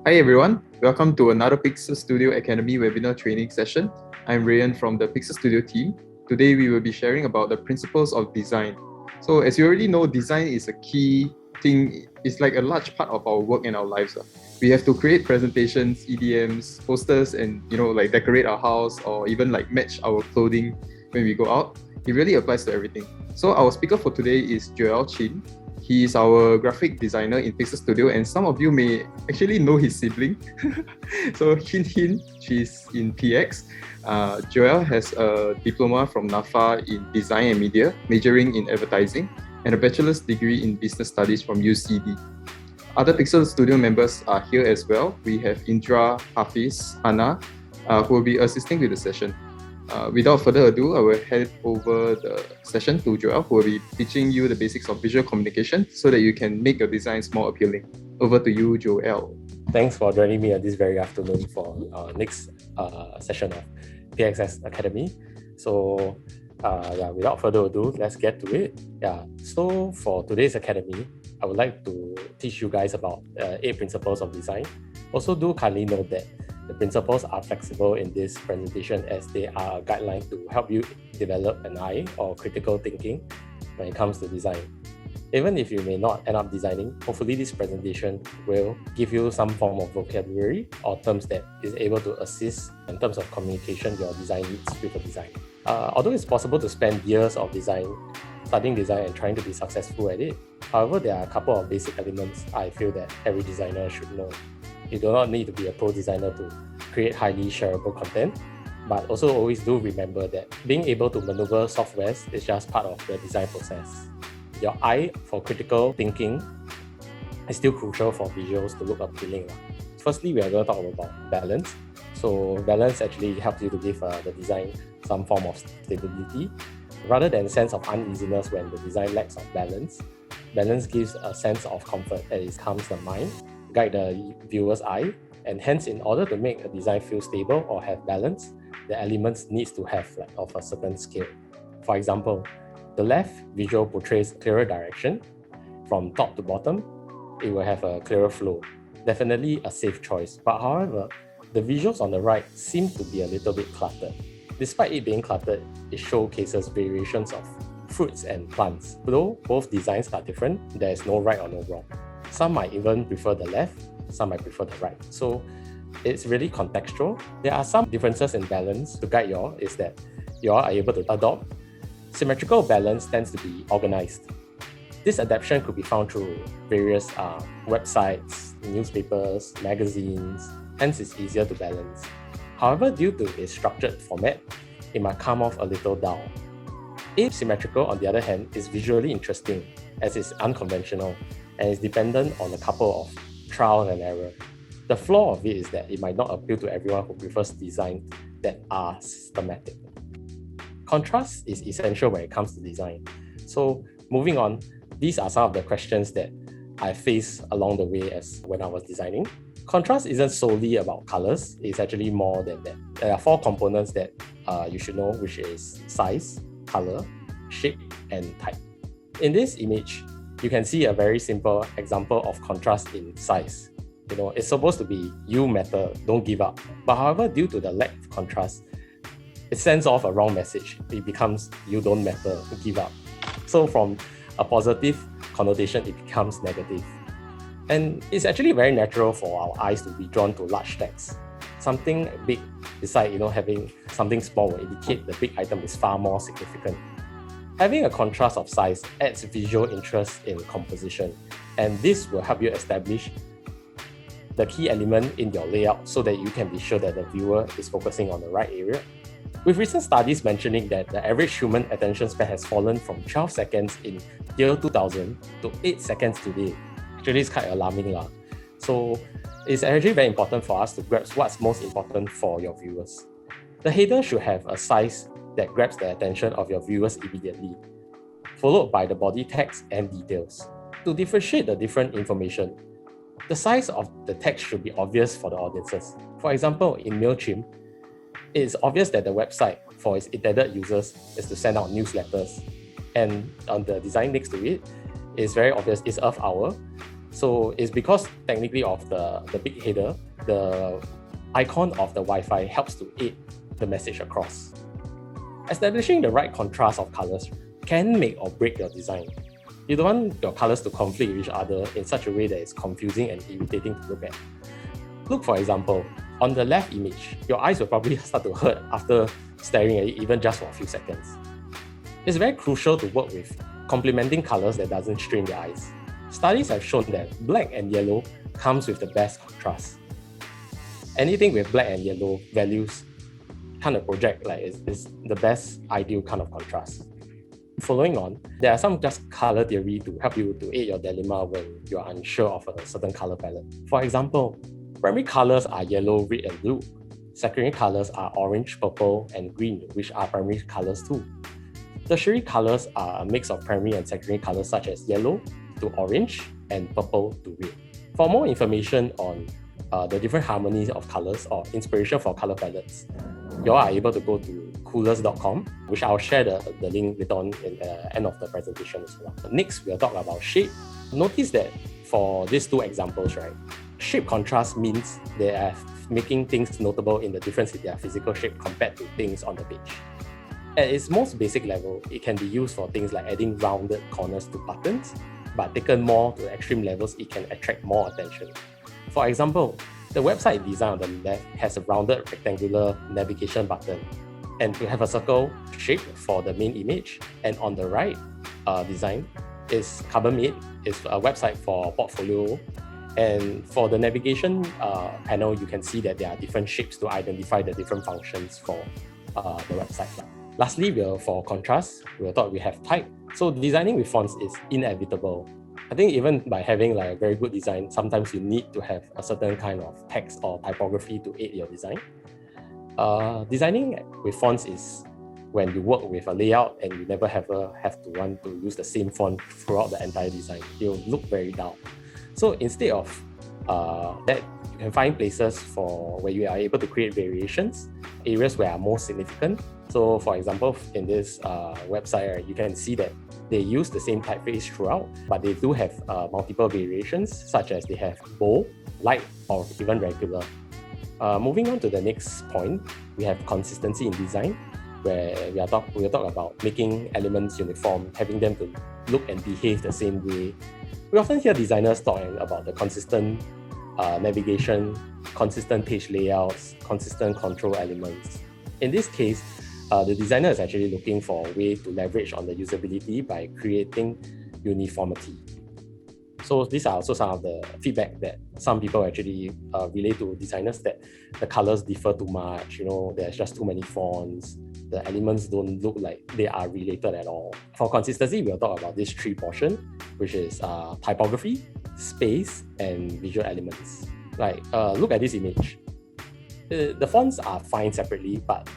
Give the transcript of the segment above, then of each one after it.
Hi everyone, welcome to another PixelStudio Academy webinar training session. I'm Rayan from the PixelStudio team. Today we will be sharing about the principles of design. So as you already know, design is a key thing. It's like a large part of our work and our lives. We have to create presentations, EDMs, posters, and like decorate our house or even like match our clothing when we go out. It really applies to everything. So our speaker for today is Joel Chin. He is our graphic designer in PixelStudio, and some of you may actually know his sibling. So Hin, she's in PX. Joel has a diploma from NAFA in design and media, majoring in advertising, and a bachelor's degree in business studies from UCD. Other PixelStudio members are here as well. We have Indra, Hafiz, Hannah, who will be assisting with the session. Without further ado, I will hand over the session to Joel, who will be teaching you the basics of visual communication so that you can make your designs more appealing. Over to you, Joel. Thanks for joining me on this very afternoon for our next session of PXS Academy. So without further ado, let's get to it. So for today's Academy, I would like to teach you guys about 8 principles of design. Also, do kindly note that the principles are flexible in this presentation as they are a guideline to help you develop an eye or critical thinking when it comes to design. Even if you may not end up designing, hopefully this presentation will give you some form of vocabulary or terms that is able to assist in terms of communication your design needs with a design. Although it's possible to spend years of studying design and trying to be successful at it, however, there are a couple of basic elements I feel that every designer should know. You do not need to be a pro designer to create highly shareable content, but also always do remember that being able to maneuver softwares is just part of the design process. Your eye for critical thinking is still crucial for visuals to look appealing. Firstly, we are going to talk about balance. So balance actually helps you to give the design some form of stability. Rather than a sense of uneasiness when the design lacks of balance, balance gives a sense of comfort as it calms the mind, guide the viewer's eye, and hence in order to make a design feel stable or have balance, the elements needs to have of a certain scale. For example, the left visual portrays clearer direction. From top to bottom, it will have a clearer flow. Definitely a safe choice, but however, the visuals on the right seem to be a little bit cluttered. Despite it being cluttered, it showcases variations of fruits and plants. Though both designs are different, there is no right or no wrong. Some might even prefer the left, some might prefer the right. So it's really contextual. There are some differences in balance to guide you all is that you all are able to adopt. Symmetrical balance tends to be organized. This adaptation could be found through various websites, newspapers, magazines, hence it's easier to balance. However, due to its structured format, it might come off a little dull. Asymmetrical, on the other hand, is visually interesting as it's unconventional and is dependent on a couple of trial and error. The flaw of it is that it might not appeal to everyone who prefers designs that are systematic. Contrast is essential when it comes to design. So moving on, these are some of the questions that I faced along the way as when I was designing. Contrast isn't solely about colors, it's actually more than that. There are 4 components that you should know, which is size, color, shape, and type. In this image, you can see a very simple example of contrast in size. It's supposed to be you matter, don't give up. But however, due to the lack of contrast, it sends off a wrong message. It becomes you don't matter, give up. So from a positive connotation, it becomes negative. And it's actually very natural for our eyes to be drawn to large text. Something big beside having something small will indicate the big item is far more significant. Having a contrast of size adds visual interest in composition, and this will help you establish the key element in your layout so that you can be sure that the viewer is focusing on the right area. With recent studies mentioning that the average human attention span has fallen from 12 seconds in year 2000 to 8 seconds today. Actually, it's quite alarming. So it's actually very important for us to grasp what's most important for your viewers. The header should have a size that grabs the attention of your viewers immediately, followed by the body text and details. To differentiate the different information, the size of the text should be obvious for the audiences. For example, in MailChimp, it is obvious that the website for its intended users is to send out newsletters. And on the design next to it, it's very obvious it's Earth Hour. So it's because technically of the big header, the icon of the Wi-Fi helps to aid the message across. Establishing the right contrast of colors can make or break your design. You don't want your colors to conflict with each other in such a way that it's confusing and irritating to look at. Look, for example, on the left image, your eyes will probably start to hurt after staring at it even just for a few seconds. It's very crucial to work with complementing colors that doesn't strain the eyes. Studies have shown that black and yellow comes with the best contrast. Anything with black and yellow values kind of project like is the best ideal kind of contrast. Following on, there are some just color theory to help you to aid your dilemma when you're unsure of a certain color palette. For example, primary colors are yellow, red, and blue. Secondary colors are orange, purple, and green, which are primary colors too. Tertiary colors are a mix of primary and secondary colors such as yellow to orange and purple to red. For more information on the different harmonies of colors or inspiration for color palettes, you are able to go to coolers.com, which I'll share the link later on in the end of the presentation as well. Next, we'll talk about shape. Notice that for these two examples, right, shape contrast means they are making things notable in the difference in their physical shape compared to things on the page. At its most basic level, it can be used for things like adding rounded corners to buttons, but taken more to extreme levels, it can attract more attention. For example, the website design on the left has a rounded rectangular navigation button, and to have a circle shape for the main image. And on the right design is Carbon-Made, is a website for portfolio. And for the navigation panel, you can see that there are different shapes to identify the different functions for the website. Lastly, for contrast, we thought we have type. So designing with fonts is inevitable. I think even by having like a very good design, sometimes you need to have a certain kind of text or typography to aid your design. Designing with fonts is when you work with a layout and you never have to want to use the same font throughout the entire design. It'll look very dull. So instead of that, you can find places for where you are able to create variations, areas where are most significant. So for example, in this website, right, you can see that they use the same typeface throughout, but they do have multiple variations, such as they have bold, light, or even regular. Moving on to the next point, we have consistency in design, where we'll talk about making elements uniform, having them to look and behave the same way. We often hear designers talking about the consistent navigation, consistent page layouts, consistent control elements. In this case, the designer is actually looking for a way to leverage on the usability by creating uniformity. So these are also some of the feedback that some people actually relay to designers, that the colors differ too much, there's just too many fonts, the elements don't look like they are related at all. For consistency, we'll talk about this three portion, which is typography, space, and visual elements. Look at this image. The fonts are fine separately, but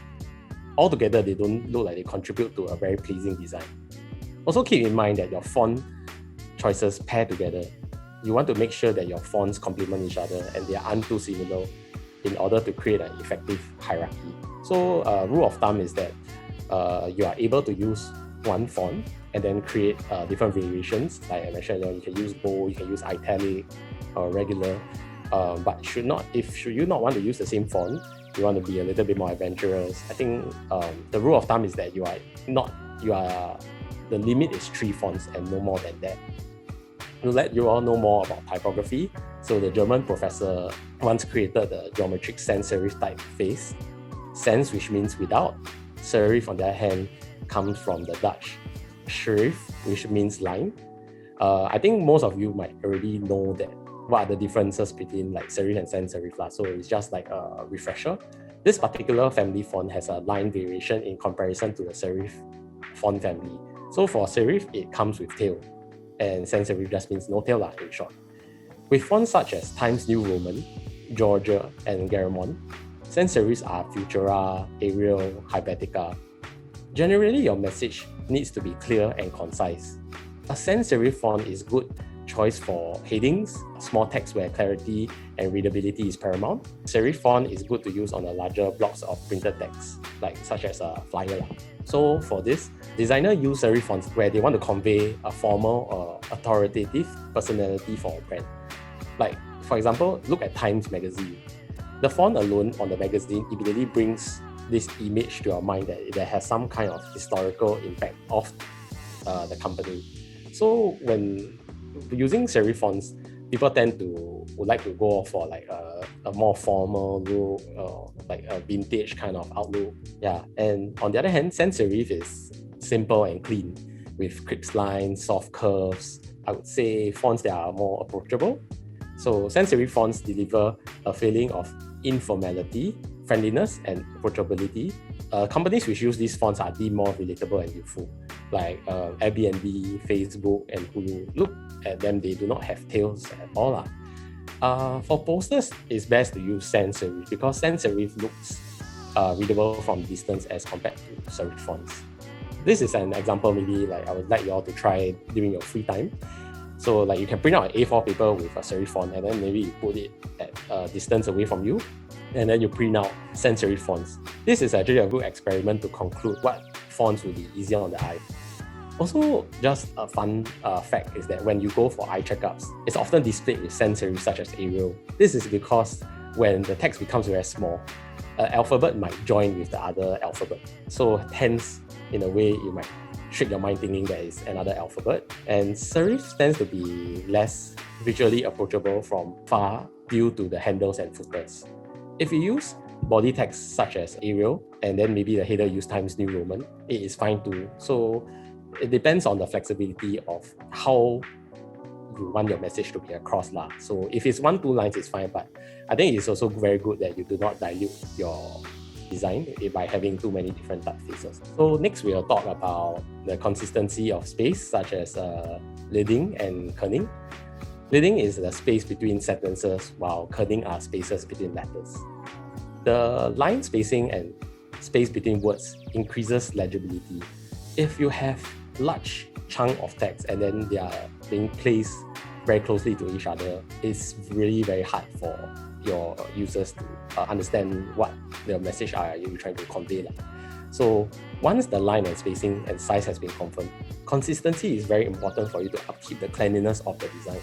altogether they don't look like they contribute to a very pleasing design. Also keep in mind that your font choices pair together. You want to make sure that your fonts complement each other and they aren't too similar in order to create an effective hierarchy. So rule of thumb is that you are able to use one font and then create different variations. Like I mentioned, you can use bold, you can use italic or regular, but should you not want to use the same font, you want to be a little bit more adventurous, I think the rule of thumb is that the limit is 3 fonts and no more than that. To let you all know more about typography, so the German professor once created the geometric sans serif typeface. Sans, which means without. Serif, on the other hand, comes from the Dutch serif, which means line. I think most of you might already know that what are the differences between like serif and sans serif, so it's just like a refresher. This particular family font has a line variation in comparison to the serif font family. So for serif, it comes with tail, and sans serif just means no tail in short. With fonts such as Times New Roman, Georgia, and Garamond, sans serifs are Futura, Arial, Hypatica. Generally, your message needs to be clear and concise. A sans serif font is good choice for headings, small text where clarity and readability is paramount. Serif font is good to use on the larger blocks of printed text, such as a flyer. So for this, designers use serif fonts where they want to convey a formal or authoritative personality for a brand. For example, look at Times magazine. The font alone on the magazine immediately brings this image to your mind that it has some kind of historical impact of the company. So when using serif fonts, people would like to go for a more formal look, like a vintage kind of outlook. Yeah, and on the other hand, sans serif is simple and clean with crisp lines, soft curves. I would say fonts that are more approachable. So sans serif fonts deliver a feeling of informality, friendliness, and approachability. Companies which use these fonts are deemed more relatable and useful, like Airbnb, Facebook, and Hulu. Look at them, they do not have tails at all. For posters, it's best to use sans serif because sans serif looks readable from distance as compared to serif fonts. This is an example maybe I would like you all to try during your free time. So you can print out an A4 paper with a serif font and then maybe you put it at a distance away from you and then you print out sans serif fonts. This is actually a good experiment to conclude what fonts will be easier on the eye. Also, just a fun fact is that when you go for eye checkups, it's often displayed with sans serif such as Arial. This is because when the text becomes very small, an alphabet might join with the other alphabet. So hence, in a way, you might trick your mind thinking that it's another alphabet. And serif tends to be less visually approachable from far due to the handles and footers. If you use body text such as Arial, and then maybe the header use Times New Roman, it is fine too. So it depends on the flexibility of how you want your message to be across. So if it's 1-2 lines, it's fine, but I think it's also very good that you do not dilute your design by having too many different typefaces. So next we'll talk about the consistency of space, such as leading and kerning. Leading is the space between sentences, while kerning are spaces between letters. The line spacing and space between words increases legibility. If you have large chunk of text and then they are being placed very closely to each other, it's really very hard for your users to understand what the message are you trying to convey. So once the line and spacing and size has been confirmed, consistency is very important for you to upkeep the cleanliness of the design.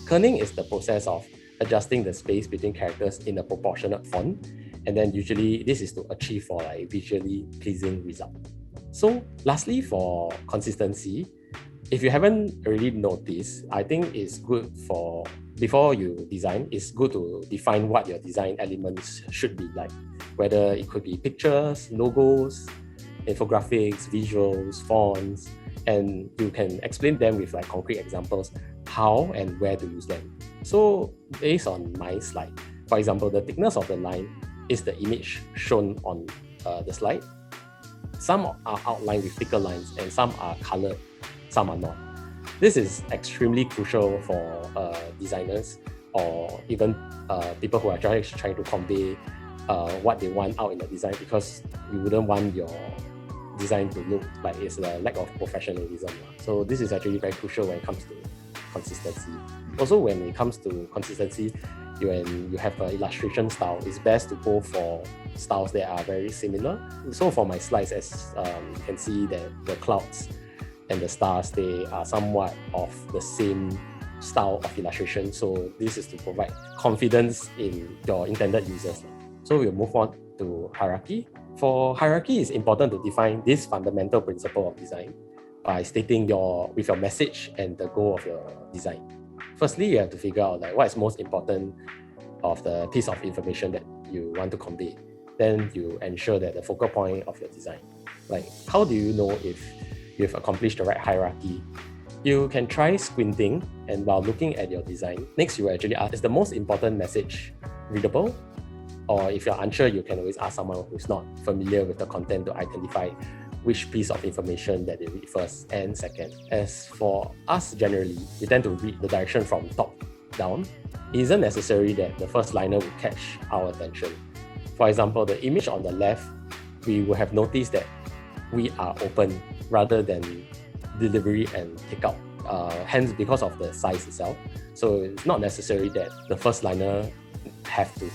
Kerning is the process of adjusting the space between characters in a proportionate font, and then usually this is to achieve for a visually pleasing result. So lastly, for consistency, if you haven't already noticed, I think it's good for, before you design, it's good to define what your design elements should be like, whether it could be pictures, logos, infographics, visuals, fonts, and you can explain them with concrete examples, how and where to use them. So based on my slide, for example, the thickness of the line is the image shown on the slide. Some are outlined with thicker lines and some are colored, some are not. This is extremely crucial for designers or even people who are trying to convey what they want out in the design, because you wouldn't want your design to look like it's a lack of professionalism. So this is actually very crucial when it comes to consistency. Also, when it comes to consistency, when you have an illustration style, it's best to go for styles that are very similar. So for my slides, as you can see that the clouds and the stars, they are somewhat of the same style of illustration. So this is to provide confidence in your intended users. So we'll move on to hierarchy. For hierarchy, it's important to define this fundamental principle of design by stating with your message and the goal of your design. Firstly, you have to figure out what is most important of the piece of information that you want to convey. Then you ensure that the focal point of your design. How do you know if you've accomplished the right hierarchy? You can try squinting, and while looking at your design, next you will actually ask, is the most important message readable? Or if you're unsure, you can always ask someone who's not familiar with the content to identify which piece of information that they read first and second. As for us generally, we tend to read the direction from top down. It isn't necessary that the first liner will catch our attention. For example, the image on the left, we will have noticed that we are open rather than delivery and takeout. hence because of the size itself. So it's not necessary that the first liner have to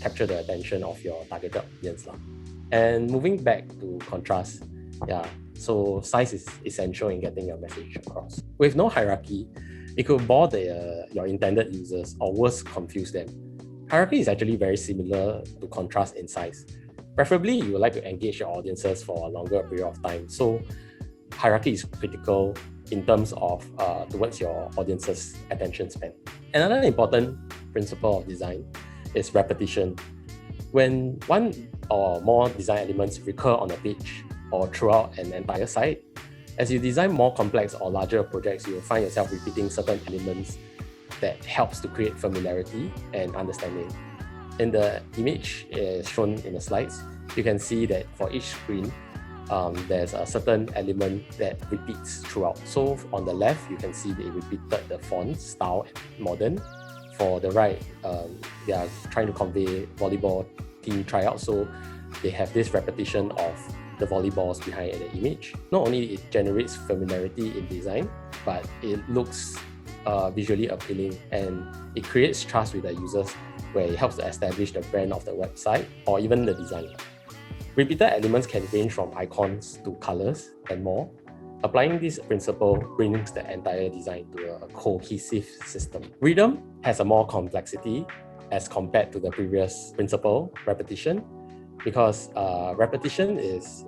capture the attention of your targeted audience. And moving back to contrast, so size is essential in getting your message across. With no hierarchy, it could bore your intended users or worse, confuse them. Hierarchy is actually very similar to contrast in size. Preferably, you would like to engage your audiences for a longer period of time. So hierarchy is critical in terms of towards your audience's attention span. Another important principle of design is repetition. When one or more design elements recur on a page or throughout an entire site, as you design more complex or larger projects, you will find yourself repeating certain elements that helps to create familiarity and understanding. In the image shown in the slides, you can see that for each screen, there's a certain element that repeats throughout. So on the left, you can see they repeated the font, style, modern. For the right, they are trying to convey volleyball team tryout, so they have this repetition of the volleyballs behind the image. Not only it generates familiarity in design, but it looks visually appealing and it creates trust with the users, where it helps to establish the brand of the website or even the design. Repeated elements can range from icons to colors and more. Applying this principle brings the entire design to a cohesive system. Rhythm has a more complexity as compared to the previous principle, repetition, because repetition is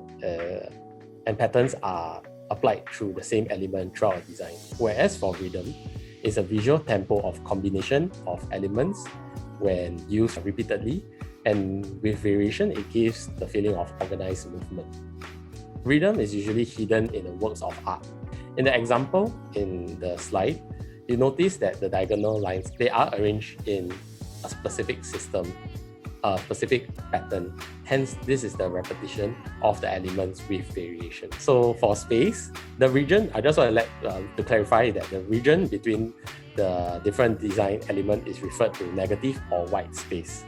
and patterns are applied through the same element throughout a design. Whereas for rhythm, it's a visual tempo of combination of elements when used repeatedly, and with variation, it gives the feeling of organized movement. Rhythm is usually hidden in the works of art. In the example in the slide, you notice that the diagonal lines, they are arranged in a specific system, a specific pattern. Hence, this is the repetition of the elements with variation. So for space, the region, I just want to clarify that the region between the different design element is referred to negative or white space.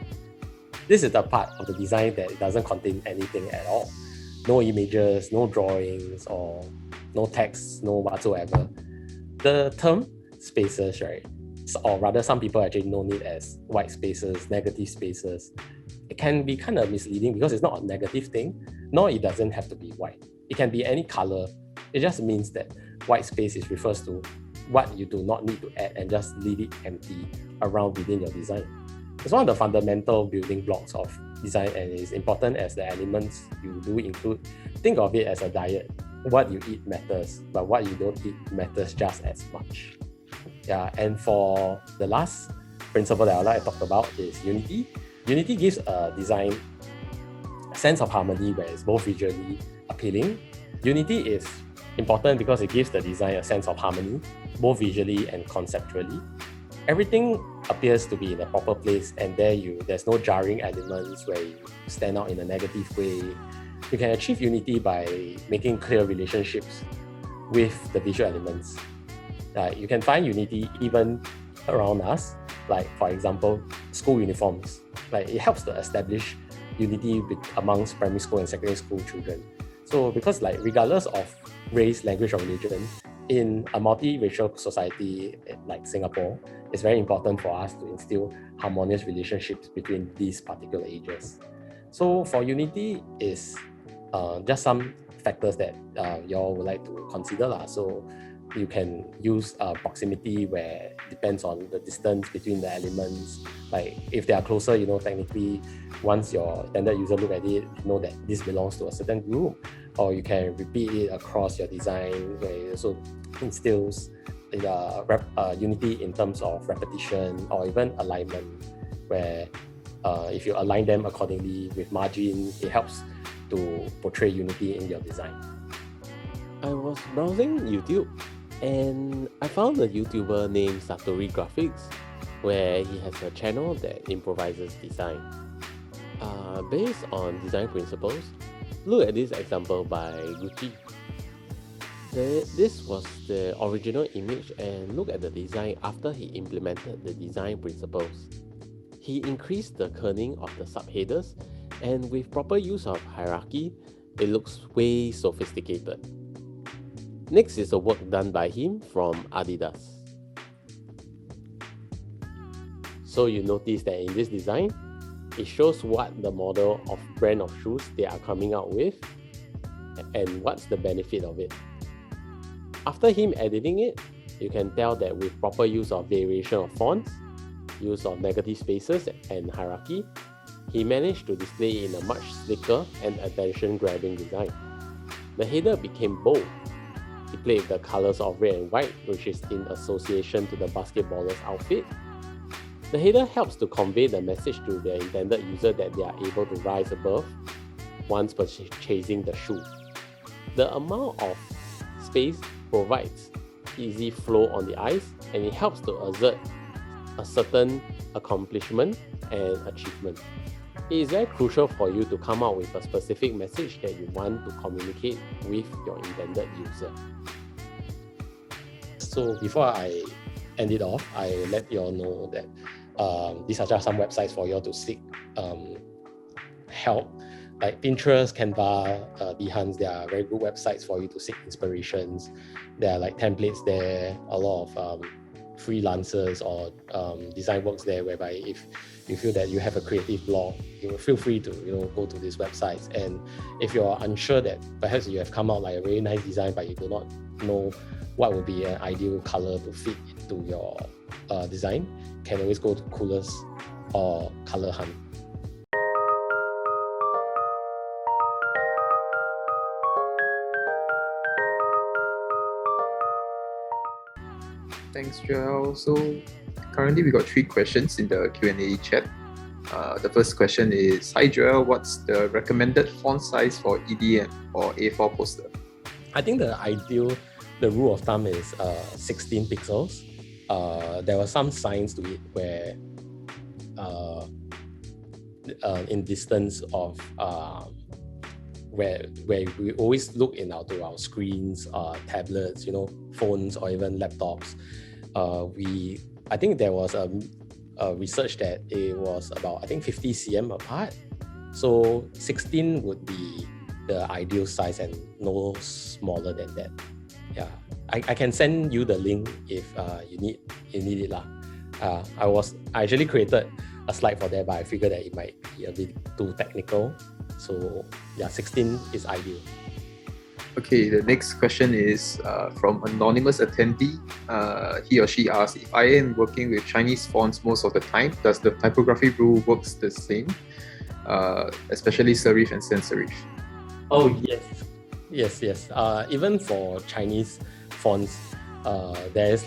This is the part of the design that doesn't contain anything at all. No images, no drawings, or no text, no whatsoever. The term spaces, right? Or rather, some people actually know it as white spaces, negative spaces. It can be kind of misleading because it's not a negative thing, nor it doesn't have to be white. It can be any color. It just means that white space refers to what you do not need to add and just leave it empty around within your design. It's one of the fundamental building blocks of design and is important as the elements you do include. Think of it as a diet. What you eat matters, but what you don't eat matters just as much. And for the last principle that I'd like to talk about is unity. Unity gives a design sense of harmony where it's both visually appealing. Unity is important because it gives the design a sense of harmony, both visually and conceptually. Everything appears to be in a proper place, and there's no jarring elements where you stand out in a negative way. You can achieve unity by making clear relationships with the visual elements. You can find unity even around us, like for example, school uniforms. It helps to establish unity amongst primary school and secondary school children. So because regardless of race, language, or religion, in a multiracial society like Singapore, it's very important for us to instill harmonious relationships between these particular ages. So for unity is just some factors that you all would like to consider. So you can use proximity, where it depends on the distance between the elements. If they are closer, technically once your intended user look at it, know that this belongs to a certain group. Or you can repeat it across your design, where it also instills unity in terms of repetition or even alignment, where if you align them accordingly with margin, it helps to portray unity in your design. I was browsing YouTube and I found a YouTuber named Satori Graphics, where he has a channel that improvises design. Based on design principles, look at this example by Gucci. This was the original image, and look at the design after he implemented the design principles. He increased the kerning of the subheaders, and with proper use of hierarchy, it looks way sophisticated. Next is the work done by him from Adidas. So you notice that in this design, it shows what the model of brand of shoes they are coming out with and what's the benefit of it. After him editing it, you can tell that with proper use of variation of fonts, use of negative spaces and hierarchy, he managed to display it in a much slicker and attention-grabbing design. The header became bold. He played with the colors of red and white, which is in association to the basketballer's outfit. The header helps to convey the message to the intended user that they are able to rise above once purchasing the shoe. The amount of space provides easy flow on the eyes, and it helps to assert a certain accomplishment and achievement. It is very crucial for you to come out with a specific message that you want to communicate with your intended user. So before I end it off, I let you all know that these are just some websites for you all to seek help. Like Pinterest, Canva, Behance, they are very good websites for you to seek inspirations. There are like templates there, a lot of freelancers or design works there, whereby if you feel that you have a creative blog, you will feel free to go to these websites. And if you're unsure that perhaps you have come out like a very nice design, but you do not know what would be an ideal color to fit into your design, can always go to Coolers or Color Hunt. Thanks, Joel. So currently we got 3 questions in the Q&A chat. The first question is, hi Joel, what's the recommended font size for EDM or A4 poster? I think the rule of thumb is 16 pixels. There were some signs to it where in distance of where we always look to our screens, tablets, phones, or even laptops. I think there was a research that it was about 50 cm apart. So 16 would be the ideal size and no smaller than that. Yeah, I can send you the link if you need it lah. I actually created a slide for that, but I figured that it might be a bit too technical. So yeah, 16 is ideal. Okay, the next question is from anonymous attendee. He or she asks, if I am working with Chinese fonts most of the time, does the typography rule works the same? Especially serif and sans serif. Oh yes. Even for Chinese fonts, there is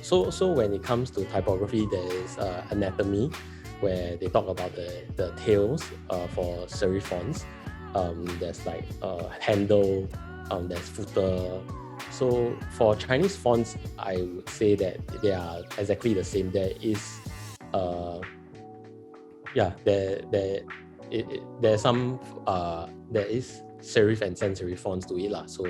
so when it comes to typography, there is anatomy, where they talk about the tails for serif fonts. There's handle, there's footer. So for Chinese fonts, I would say that they are exactly the same. There is there is serif and sans serif fonts to it lah. So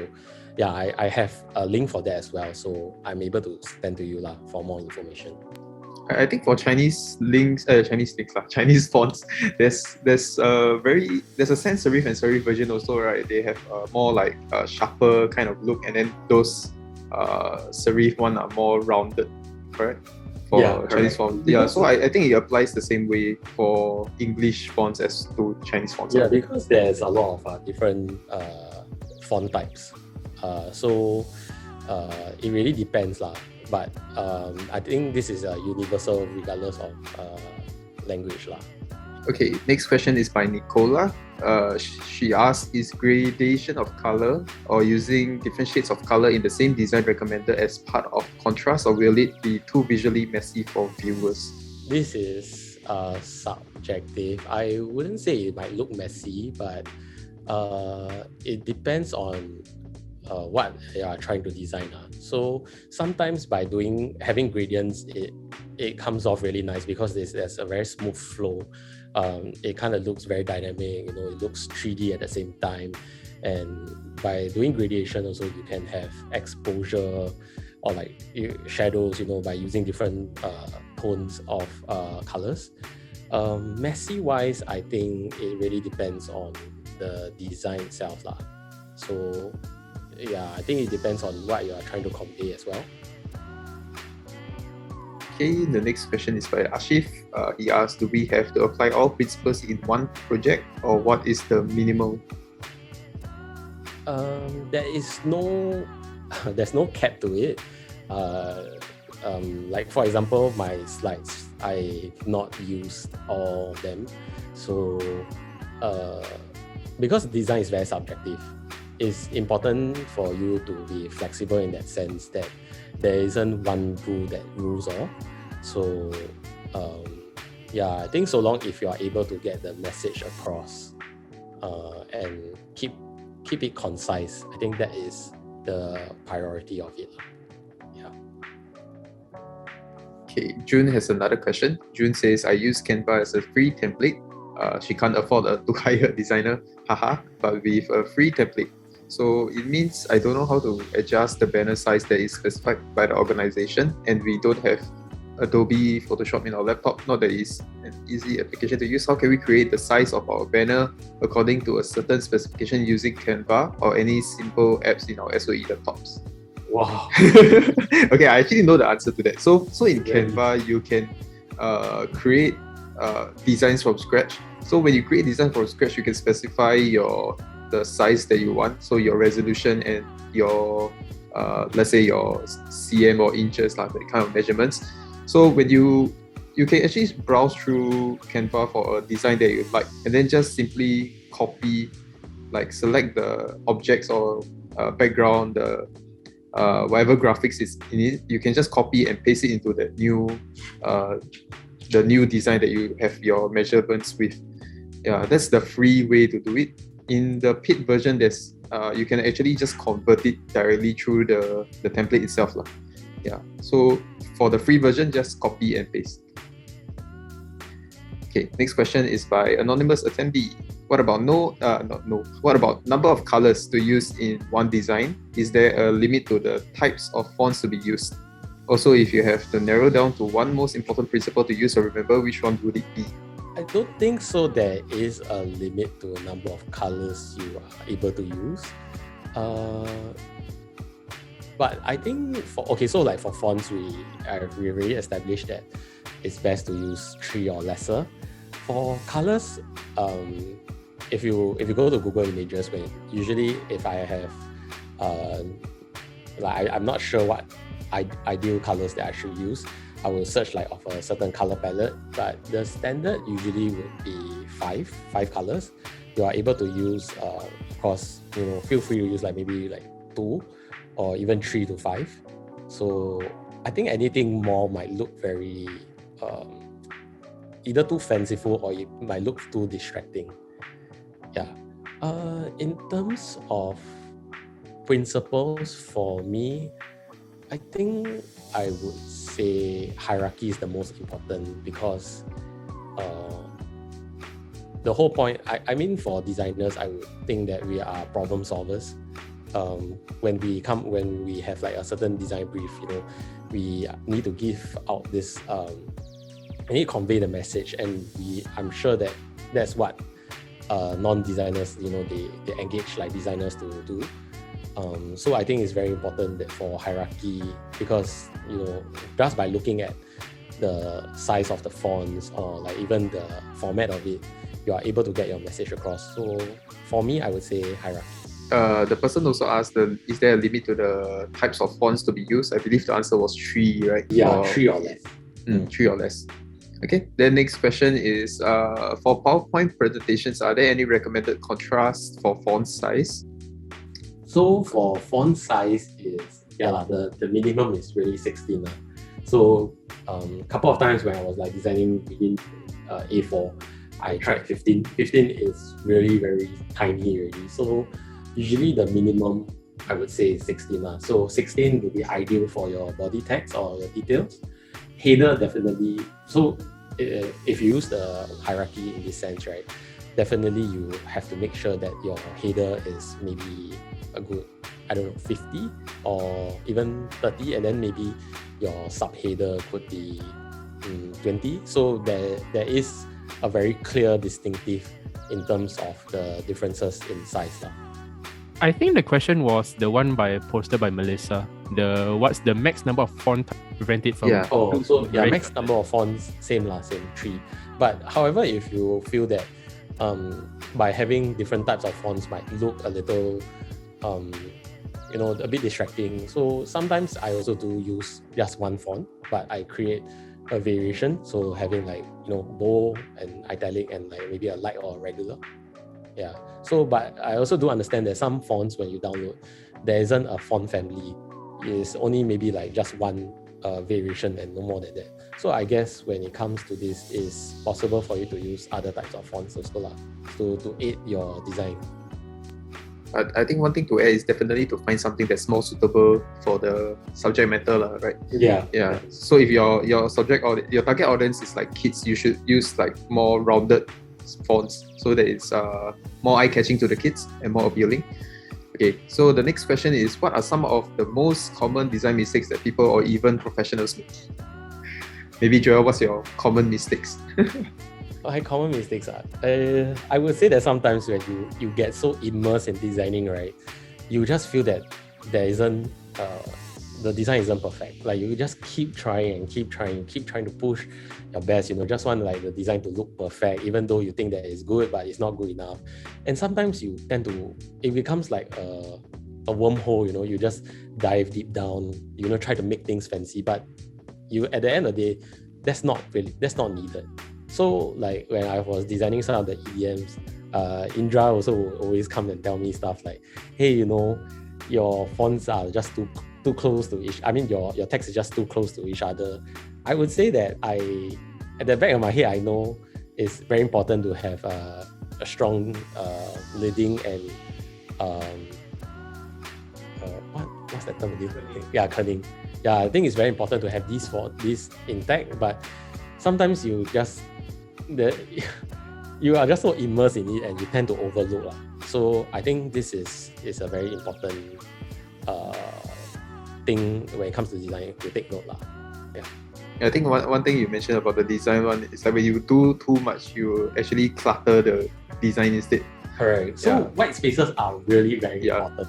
yeah, I have a link for that as well. So I'm able to send to you lah for more information. I think for Chinese fonts, there's a sans serif and serif version also, right? They have more sharper kind of look, and then those serif one are more rounded, correct? For Chinese fonts. Yeah, so I think it applies the same way for English fonts as to Chinese fonts. Yeah, because there's a lot of different font types. So it really depends lah. But I think this is universal regardless of language lah. Okay, next question is by Nicola. She asks, is gradation of color or using different shades of color in the same design recommended as part of contrast, or will it be too visually messy for viewers? This is subjective. I wouldn't say it might look messy, but it depends on what they are trying to design. So sometimes by having gradients, it comes off really nice because there's a very smooth flow. It kind of looks very dynamic, it looks 3D at the same time. And by doing gradation also, you can have exposure or shadows, by using different tones of colors. Messy wise, I think it really depends on the design itself lah. So yeah, I think it depends on what you are trying to convey as well. Okay, the next question is by Ashif. He asked, do we have to apply all principles in one project, or what is the minimal? There is no there's no cap to it. Like for example, my slides, I've not used all of them. So because design is very subjective, it's important for you to be flexible in that sense that there isn't one rule that rules all. So yeah, I think so long if you are able to get the message across and keep it concise, I think that is the priority of it. Yeah. Okay, June has another question. June says, I use Canva as a free template. She can't afford to hire a designer, haha, but with a free template. So it means I don't know how to adjust the banner size that is specified by the organization, and we don't have Adobe Photoshop in our laptop. Not that it's an easy application to use. How can we create the size of our banner according to a certain specification using Canva or any simple apps in our SOE laptops? Wow. Okay, I actually know the answer to that. So in Canva, you can create designs from scratch. So when you create design from scratch, you can specify the size that you want. So your resolution and your let's say your cm or inches, like that kind of measurements. So when you can actually browse through Canva for a design that you like, and then just simply copy, like select the objects or background, the whatever graphics is in it. You can just copy and paste it into the new design that you have your measurements with. Yeah, that's the free way to do it. In the paid version, there's you can actually just convert it directly through the template itself. Yeah. So for the free version, just copy and paste. Okay, next question is by anonymous attendee. What about What about number of colors to use in one design? Is there a limit to the types of fonts to be used? Also, if you have to narrow down to one most important principle to use or remember, which one would it be? I don't think so. There is a limit to the number of colors you are able to use. But I think for fonts, we already established that it's best to use 3 or lesser. For colors, if you go to Google Images, usually if I have I'm not sure what ideal colors that I should use, I will search of a certain color palette, but the standard usually would be five colors. You are able to use, of course, feel free to use maybe 2 or even 3 to 5. So I think anything more might look very either too fanciful or it might look too distracting. Yeah. In terms of principles, for me, I think I would say hierarchy is the most important, because the whole point, I mean, for designers, I would think that we are problem solvers. When we have a certain design brief, we need to give out this, we need to convey the message, and I'm sure that that's what non-designers, they engage designers to do. So I think it's very important that for hierarchy, because just by looking at the size of the fonts or even the format of it, you are able to get your message across. So for me, I would say hierarchy. The person also asked, is there a limit to the types of fonts to be used? I believe the answer was 3, right? Yeah, 3 or less. 3 or less. Okay, then next question is, for PowerPoint presentations, are there any recommended contrast for font size? So for font size is, the minimum is really 16. So a couple of times when I was designing within A4, I tried 15. 15 is really very tiny already. So usually the minimum, I would say, is 16. So 16 would be ideal for your body text or your details. Header, definitely. So if you use the hierarchy in this sense, right, definitely you have to make sure that your header is maybe a good, 50 or even 30, and then maybe your subheader could be 20. So there is a very clear distinctive in terms of the differences in size. I think the question was the one posted by Melissa. What's the max number of font prevented from? Yeah. Oh, so yeah, Right. max number of fonts, same 3. But however, if you feel that by having different types of fonts might look a little a bit distracting. So sometimes I also do use just one font, but I create a variation. So having bold and italic and maybe a light or a regular. Yeah. So, but I also do understand that some fonts when you download, there isn't a font family. It's only maybe just one variation and no more than that. So I guess when it comes to this, it's possible for you to use other types of fonts also to aid your design. I think one thing to add is definitely to find something that's more suitable for the subject matter, right? Yeah. So if your your target audience is kids, you should use more rounded fonts so that it's more eye-catching to the kids and more appealing. Okay, so the next question is, what are some of the most common design mistakes that people or even professionals make? Maybe Joel, what's your common mistakes? Common mistakes are, I would say that sometimes when you get so immersed in designing, right, you just feel that there isn't the design isn't perfect. You just keep trying to push your best, just want the design to look perfect, even though you think that it's good, but it's not good enough. And sometimes you tend to, it becomes like a wormhole, you just dive deep down, try to make things fancy, but you, at the end of the day, that's not needed. So when I was designing some of the EDMs, Indra also will always come and tell me stuff like, hey, your fonts are just too close to each. I mean, your text is just too close to each other. I would say that at the back of my head, I know it's very important to have a strong leading and what's that term again? Yeah, kerning. Yeah, I think it's very important to have these intact, but sometimes you are just so immersed in it and you tend to overlook. So I think this is a very important thing when it comes to design to take note. Yeah. I think one thing you mentioned about the design one is when you do too much, you actually clutter the design instead. Correct. So white spaces are really very important.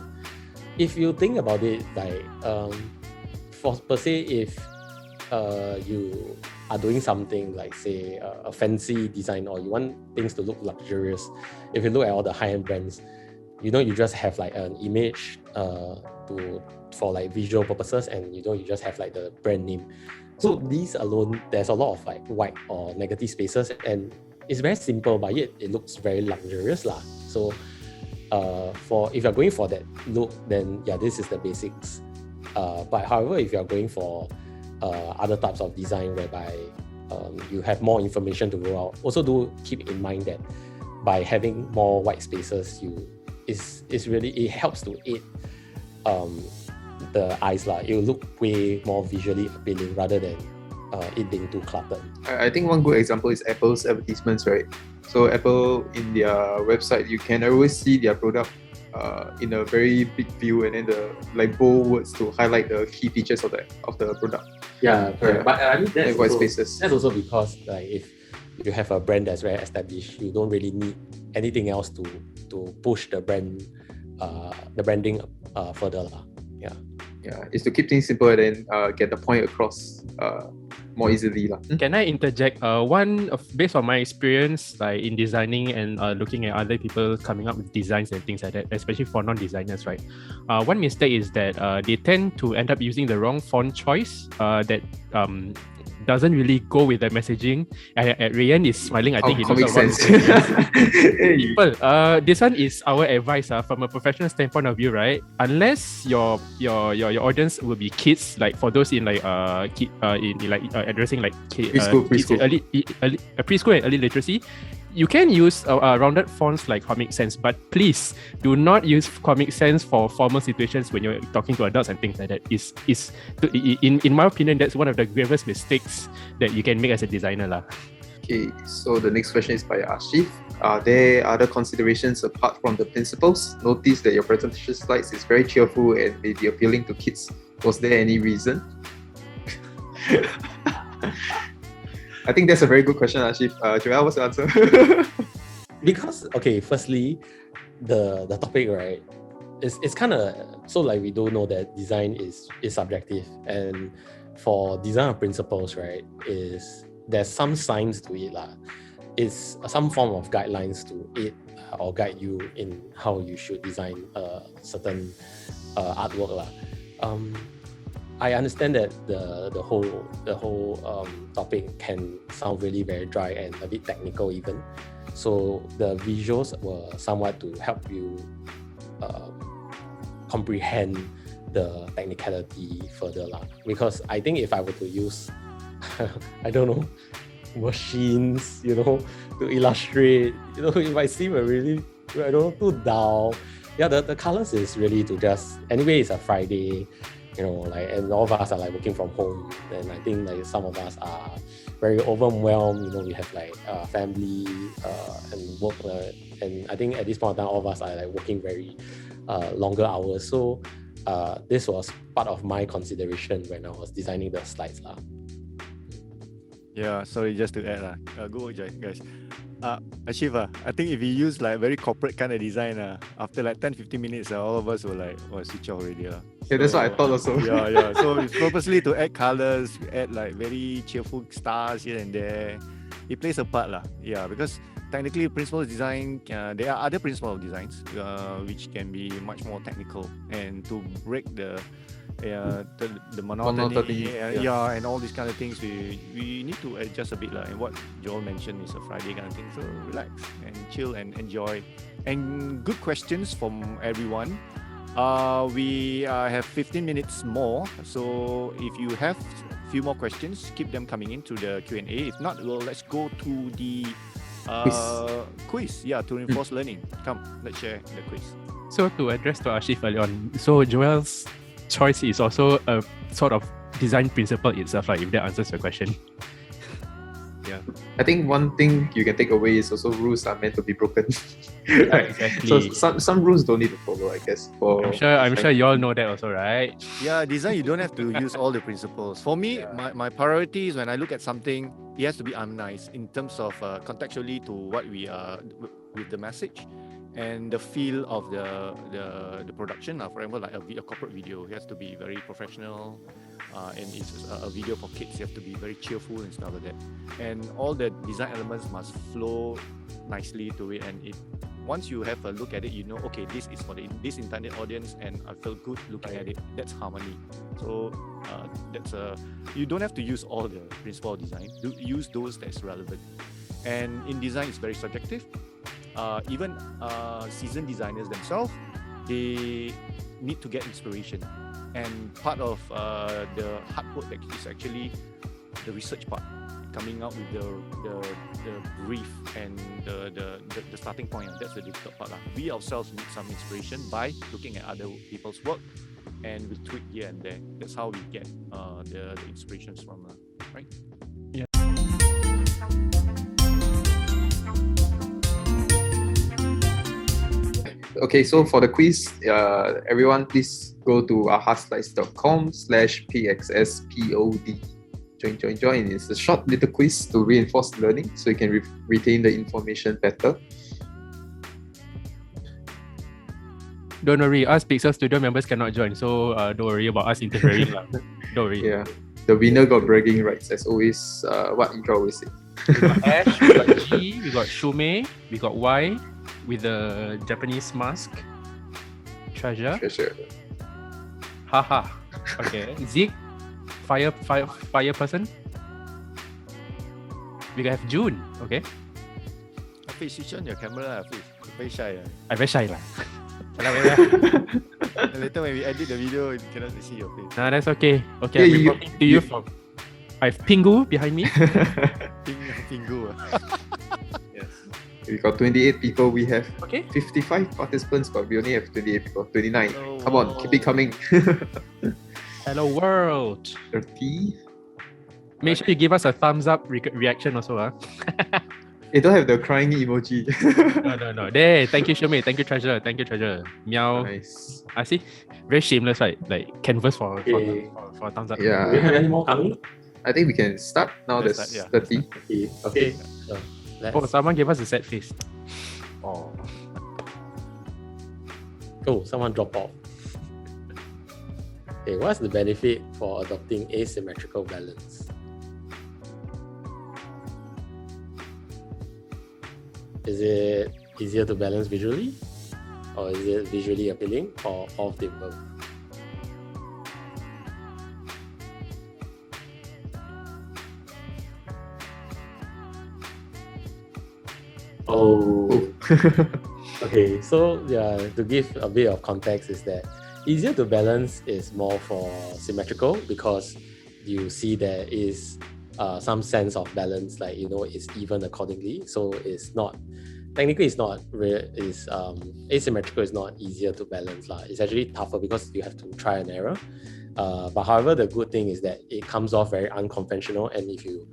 If you think about it, for per se, if you are doing something say a fancy design, or you want things to look luxurious, if you look at all the high-end brands, you just have an image for visual purposes, and you just have the brand name. So these alone, there's a lot of white or negative spaces, and it's very simple, but yet it looks very luxurious . So if you're going for that look, then this is the basics. But however, if you're going for other types of design whereby you have more information to roll out, also do keep in mind that by having more white spaces, it helps to aid the eyes. It will look way more visually appealing rather than it being too cluttered. I think one good example is Apple's advertisements, right? So Apple, in their website, you can always see their product in a very big view, and then the bold words to highlight the key features of the product. Yeah, correct. But I mean that's white spaces. That's also because if you have a brand that's very established, you don't really need anything else to push the branding further. Yeah, it's to keep things simple and then get the point across more easily. Can I interject? Based on my experience in designing and looking at other people coming up with designs and things like that, especially for non-designers, right? One mistake is that they tend to end up using the wrong font choice that doesn't really go with the messaging. Rayan is smiling. I think he knows makes what sense. People, this one is our advice from a professional standpoint of view, right? Unless your audience will be kids, for those in addressing preschool. Kids early preschool and early literacy, you can use rounded fonts like Comic Sans, but please do not use Comic Sans for formal situations when you're talking to adults and things like that. In my opinion, that's one of the gravest mistakes that you can make as a designer. Okay, so the next question is by Ashif. Are there other considerations apart from the principles? Notice that your presentation slides is very cheerful and may be appealing to kids. Was there any reason? I think that's a very good question, Ashif. Joel, what's the answer? Because, firstly, the topic, right, it's kind of so like we do know that design is subjective, and for design of principles, right, is there's some science to it lah. It's some form of guidelines to aid or guide you in how you should design a certain artwork lah. I understand that the whole topic can sound really very dry and a bit technical even. So the visuals were somewhat to help you comprehend the technicality further lah. Because I think if I were to use, I don't know, machines, to illustrate, it might seem a really, I don't know, too dull. Yeah, the colors is really to just, anyway, it's a Friday, and all of us are like working from home, and I think like some of us are very overwhelmed. We have like family and work, and I think at this point in time, all of us are like working very longer hours. So this was part of my consideration when I was designing the slides lah. Yeah, sorry, just to add go guys. Ashif, I think if you use like very corporate kind of design, after like 10-15 minutes, all of us will like switch off already. Yeah, that's what I thought also. Yeah. So it's purposely to add colors, add like very cheerful stars here and there. It plays a part lah. Yeah, because technically principles design, there are other principles of designs which can be much more technical, and to break the monotony, and all these kind of things, we need to adjust a bit lah. And what Joel mentioned is a Friday kind of thing, so relax and chill and enjoy. And good questions from everyone. We have 15 minutes more, so if you have a few more questions, keep them coming into the Q&A. If not, let's go to the quiz. Yeah, to reinforce learning. Come, let's share the quiz. So to address to Ashif early on, so Joel's choice is also a sort of design principle itself, if that answers your question. Yeah. I think one thing you can take away is also rules are meant to be broken. Exactly. So some rules don't need to follow, I guess. I'm sure you all know that also, right? Yeah, design, you don't have to use all the principles. For me, my priority is when I look at something, it has to be nice in terms of contextually to what we are with the message and the feel of the production. For example, like a corporate video, it has to be very professional, and it's a video for kids. You have to be very cheerful and stuff like that. And all the design elements must flow nicely to it. And once you have a look at it, okay, this is for this intended audience, and I feel good looking at it. That's harmony. So you don't have to use all the principle of design. Use those that's relevant. And in design, it's very subjective. Even seasoned designers themselves, they need to get inspiration. And part of the hard work is actually the research part, coming out with the brief and the starting point. That's the difficult part. We ourselves need some inspiration by looking at other people's work, and we tweak here and there. That's how we get the inspirations from, right? Yeah. Okay, so for the quiz, everyone please go to ahaslides.com/pxspod. Join. It's a short little quiz to reinforce learning so you can retain the information better. Don't worry, us PixelStudio members cannot join, so don't worry about us interfering. Don't worry. Yeah, the winner got bragging rights, as always. What Indra always say. We got Ash, we got G, we got Shume, we got Y with the Japanese mask. Treasure. Haha. Okay. Zeke, fire person. We have June. Okay. Please switch on your camera, please. Very shy. I very shy lah. Later when we edit the video, you cannot see your face. Nah, that's okay. Okay, I'm reporting to you from. I have Pingu behind me. Pingu. Yes. We got 28 people. We have 55 participants, but we only have 28 people. 29. Oh, come on, keep it coming. Hello world. 30. Make sure you give us a thumbs up reaction also. They don't have the crying emoji. No. There. Thank you, Shume. Thank you, Treasure. Meow. Nice. I see. Very shameless, right? Like canvas for thumbs up. Yeah. Do you have any more coming? I think we can start now. Let's There's start, 30. Okay. Oh, someone gave us a sad face. Oh. Oh, someone dropped off. Okay, what's the benefit for adopting asymmetrical balance? Is it easier to balance visually? Or is it visually appealing? Or all of the above? Oh. Okay, so yeah, to give a bit of context is that easier to balance is more for symmetrical because you see there is some sense of balance, like it's even accordingly. So it's not technically it's not asymmetrical is not easier to balance lah. It's actually tougher because you have to try and error. But however, the good thing is that it comes off very unconventional, and if you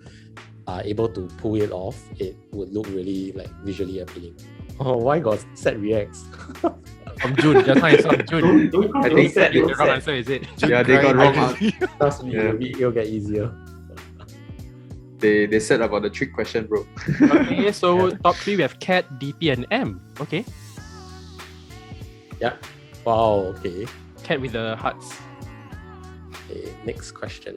are able to pull it off, it would look really like visually appealing. Oh, why got set reacts? From June, just now I saw June. I think The wrong answer, is it? yeah, they got wrong. Trust me, Yeah. it'll get easier. They said about the trick question, bro. Okay, so top 3 we have Cat, DP, and M. Okay, Yeah. Wow. Okay. Cat with the hearts. Okay. Next question.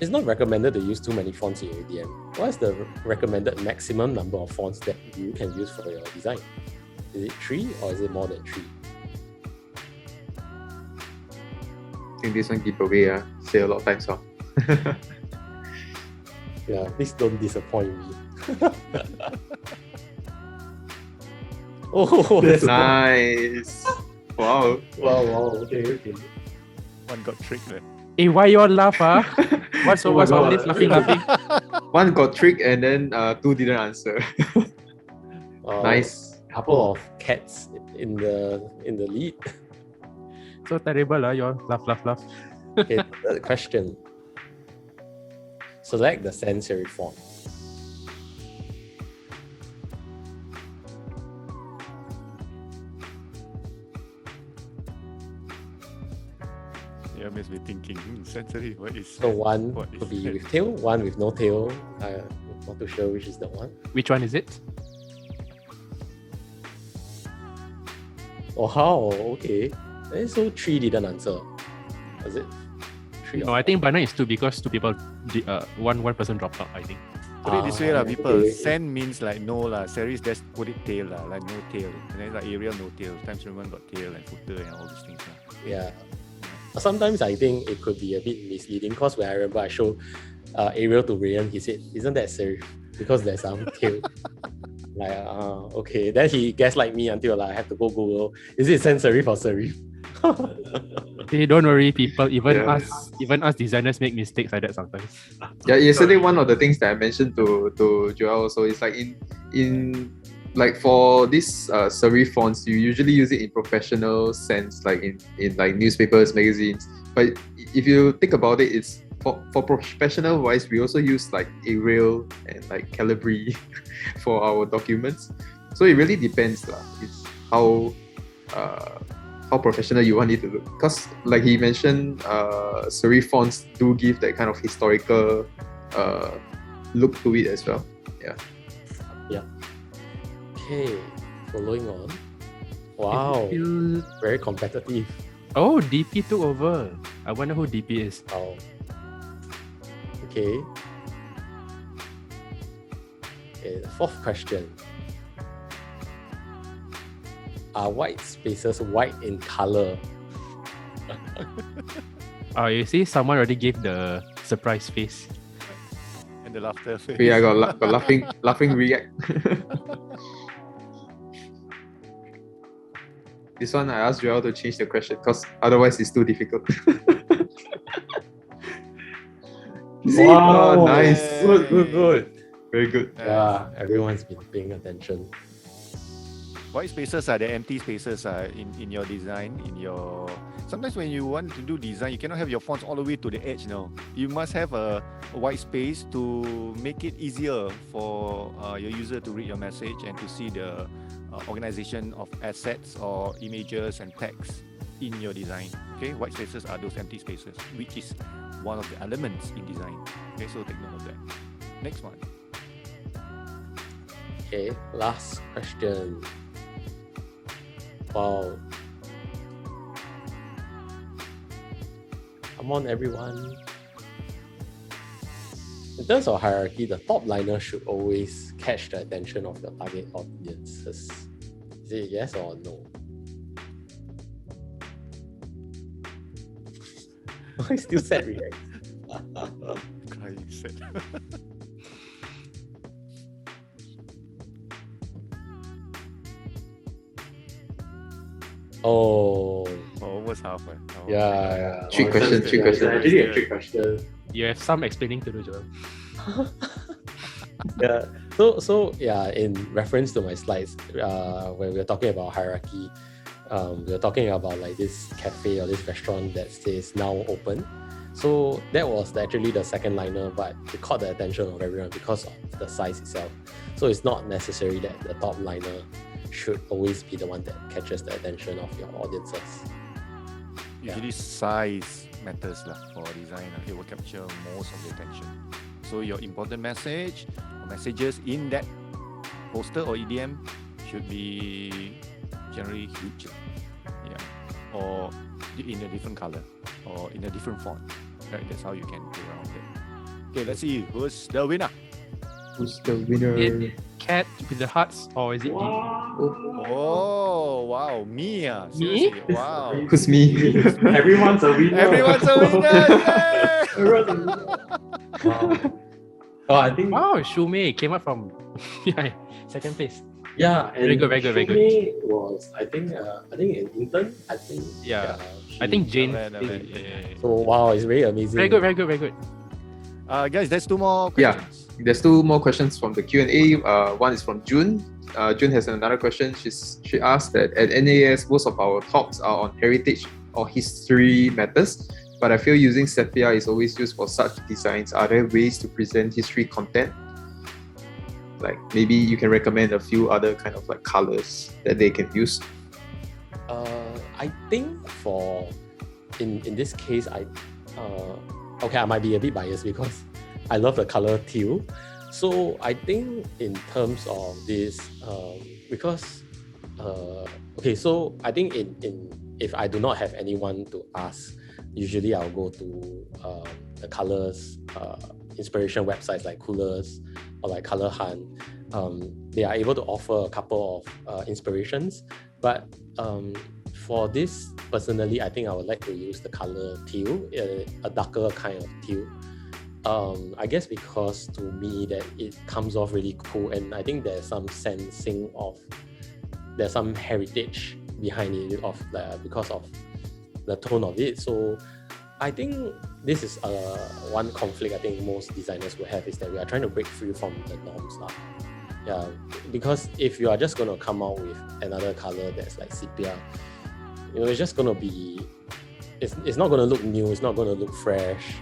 It's not recommended to use too many fonts in your EDM. What is the recommended maximum number of fonts that you can use for your design? Is it 3 or is it more than 3? I think this one giveaway, say a lot of times. Yeah, please don't disappoint me. Oh, that's Nice. Wow. wow. Okay. One got tricked there. Hey, why you all laugh, What's all God. this laughing? One got tricked and then 2 didn't answer. Nice. Couple of cats in the lead. So terrible, you all laugh. Okay, third question. Select the sans serif font. Yeah, makes me thinking, sensory, what is So one what could is be that? with tail, one with no tail. Not too sure which is the one. Which one is it? Oh, how? Okay. So 3 didn't answer. Was it? 3 No, I think by now it's 2 because 2 people, one person dropped out, I think. Put it this way, people. okay. Sen means like no lah. Series just put it tail lah, like no tail. And then like Arial no tail. Times Roman got tail and footer and all these things lah. Yeah. Sometimes I think it could be a bit misleading because when I remember I showed Ariel to Ryan, he said, "Isn't that serif?" Because there's some tail. Like, okay. Then he guessed like me until like, I have to go Google. Is it sans serif or serif? Hey, don't worry, people. Even Yeah. us designers make mistakes like that sometimes. Yeah, yesterday one of the things that I mentioned to Joel also is like in like for these serif fonts, you usually use it in professional sense, like in like newspapers, magazines. But if you think about it, it's for professional wise, we also use like Arial and like Calibri for our documents. So it really depends lah. It's how professional you want it to look. Because like he mentioned, serif fonts do give that kind of historical look to it as well. Yeah. Okay, following on. Wow, very competitive. Oh, DP took over. I wonder who DP is. Wow. Okay. Okay, the fourth question. Are white spaces white in color? Oh, you see, someone already gave the surprise face. And the laughter. Yeah, I got laughing react. This one I asked Joel to change the question because otherwise it's too difficult. See? Wow, Oh, nice. Good. Very good. Yeah, everyone's been paying attention. White spaces are the empty spaces in your design, sometimes when you want to do design, you cannot have your fonts all the way to the edge now. You must have a white space to make it easier for your user to read your message and to see the organization of assets or images and text in your design. Okay, white spaces are those empty spaces, which is one of the elements in design. Okay, so take note of that. Next one. Okay, last question. Wow. Come on, everyone. In terms of hierarchy, the top liner should always catch the attention of your target audiences. Is it yes or no? I still sad react. Crying sad. Oh, Almost half. yeah. Trick question, trick question. Actually, a trick question. You have some explaining to do, Joel. Yeah. So yeah, in reference to my slides, when we were talking about hierarchy, we were talking about like this cafe or this restaurant that says now open. So that was actually the second liner, but it caught the attention of everyone because of the size itself. So it's not necessary that the top liner should always be the one that catches the attention of your audiences. Usually size matters for design. It will capture most of the attention. So your important message or messages in that poster or EDM should be generally huge. Yeah. Or in a different color or in a different font. Right? That's how you can go around it. Okay, let's see who's the winner. Who's the winner? Cat with the hearts, or is it Oh, wow. Me? Seriously, wow. Who's me? Everyone's a winner. Everyone's a winner! Yay! Everyone's a winner. Wow. Oh, I think. Wow, Shumei came up from second place. Yeah, and Very good, very good, very good. Shumei was, I think an intern. I think. Yeah. I think Jane. Not bad, yeah. So wow, it's very amazing. Very good, very good, very good. Guys, there's two more Yeah. questions. There's two more questions from the Q&A. One is from June. June has another question. She asked that at NAS, most of our talks are on heritage or history matters, but I feel using Sephia is always used for such designs. Are there ways to present history content? Like maybe you can recommend a few other kind of like colors that they can use. I think in this case, I might be a bit biased because I love the color teal. So I think in terms of this, so I think if I do not have anyone to ask, usually I'll go to the colors inspiration websites like Coolers or like Color Hunt. They are able to offer a couple of inspirations, but for this personally, I think I would like to use the color teal, a darker kind of teal. I guess because to me that it comes off really cool, and I think there's some sensing of there's some heritage behind it because of the tone of it. So I think this is one conflict I think most designers will have, is that we are trying to break free from the norms now. Yeah, because if you are just going to come out with another color that's like sepia, it's just going to be, it's not going to look new, it's not going to look fresh.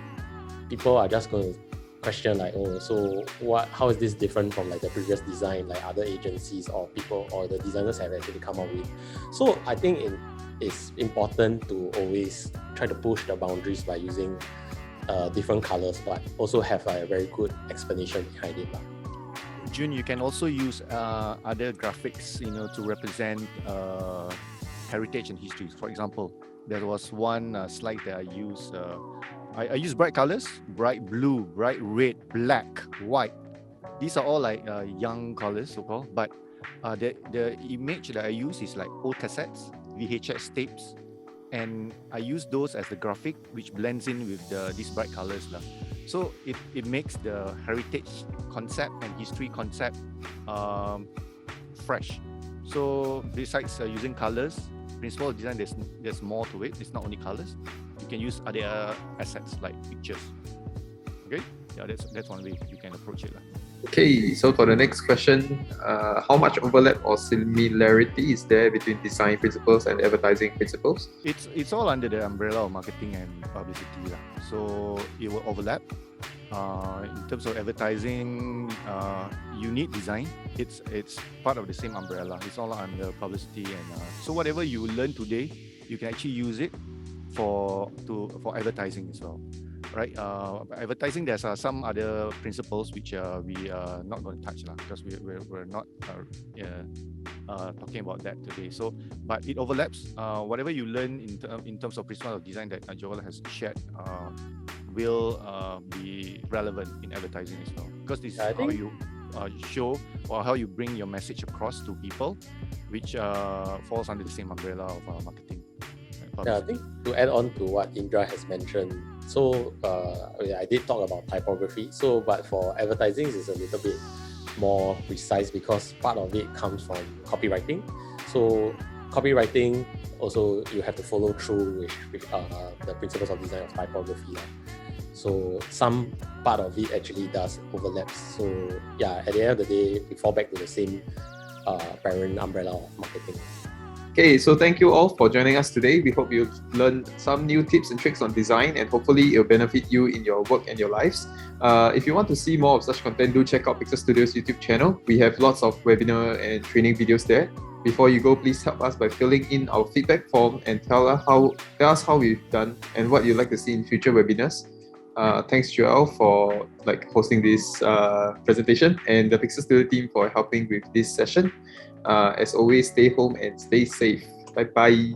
People are just going to question like, oh, so how is this different from like the previous design, like other agencies or people or the designers have actually come up with. So I think it's important to always try to push the boundaries by using different colors, but also have a very good explanation behind it. June, you can also use other graphics, to represent heritage and history. For example, there was one slide that I used. I use bright colors, bright blue, bright red, black, white. These are all like young colors, so-called. But the image that I use is like old cassettes, VHS tapes, and I use those as the graphic, which blends in with these bright colors. So it makes the heritage concept and history concept fresh. So besides using colors, principle of design, there's more to it. It's not only colors. You can use other assets like pictures. Okay, yeah, that's one way you can approach it. Okay, so for the next question, how much overlap or similarity is there between design principles and advertising principles? It's all under the umbrella of marketing and publicity. So it will overlap. In terms of advertising, you need design. It's part of the same umbrella. It's all under publicity, and so whatever you learn today, you can actually use it for advertising as well. right? Advertising, there's some other principles which we are not going to touch because we're not talking about that today. So, but it overlaps. Whatever you learn in terms of principles of design that Joel has shared will be relevant in advertising as well, because this is how you show or how you bring your message across to people, which falls under the same umbrella of marketing. Yeah, I think to add on to what Indra has mentioned, so I did talk about typography. So, but for advertising, it's a little bit more precise because part of it comes from copywriting. So, copywriting also you have to follow through with the principles of design of typography. So, some part of it actually does overlap. So, yeah, at the end of the day, we fall back to the same parent umbrella of marketing. Okay, so thank you all for joining us today. We hope you've learned some new tips and tricks on design, and hopefully it'll benefit you in your work and your lives. If you want to see more of such content, do check out PixelStudio's YouTube channel. We have lots of webinar and training videos there. Before you go, please help us by filling in our feedback form and tell us how we've done and what you'd like to see in future webinars. Thanks, Joel, for hosting this presentation, and the PixelStudio team for helping with this session. As always, stay home and stay safe. Bye-bye.